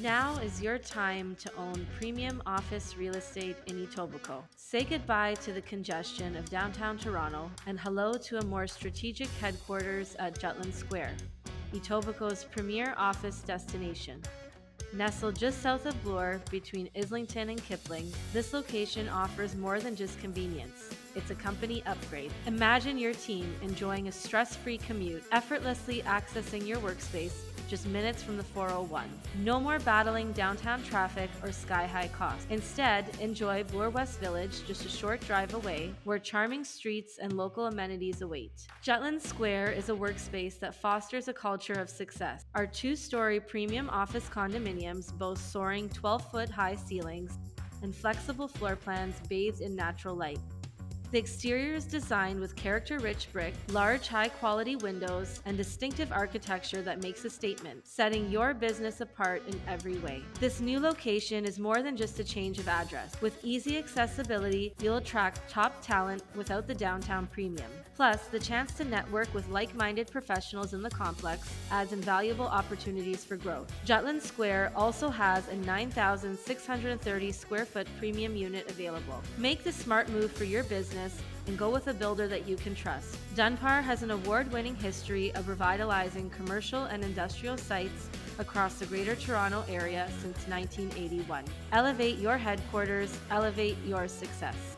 Now is your time to own premium office real estate in Etobicoke. Say goodbye to the congestion of downtown Toronto and hello to a more strategic headquarters at Jutland Square, Etobicoke's premier office destination. Nestled just south of Bloor, between Islington and Kipling, this location offers more than just convenience. It's a company upgrade. Imagine your team enjoying a stress-free commute, effortlessly accessing your workspace just minutes from the 401. No more battling downtown traffic or sky-high costs. Instead, enjoy Bloor West Village, just a short drive away, where charming streets and local amenities await. Jutland Square is a workspace that fosters a culture of success. Our two-story premium office condominiums boast soaring 12-foot high ceilings and flexible floor plans bathed in natural light. The exterior is designed with character-rich brick, large high-quality windows, and distinctive architecture that makes a statement, setting your business apart in every way. This new location is more than just a change of address. With easy accessibility, you'll attract top talent without the downtown premium. Plus, the chance to network with like-minded professionals in the complex adds invaluable opportunities for growth. Jutland Square also has a 9,630 square foot premium unit available. Make the smart move for your business and go with a builder that you can trust. Dunbar has an award-winning history of revitalizing commercial and industrial sites across the Greater Toronto Area since 1981. Elevate your headquarters, elevate your success.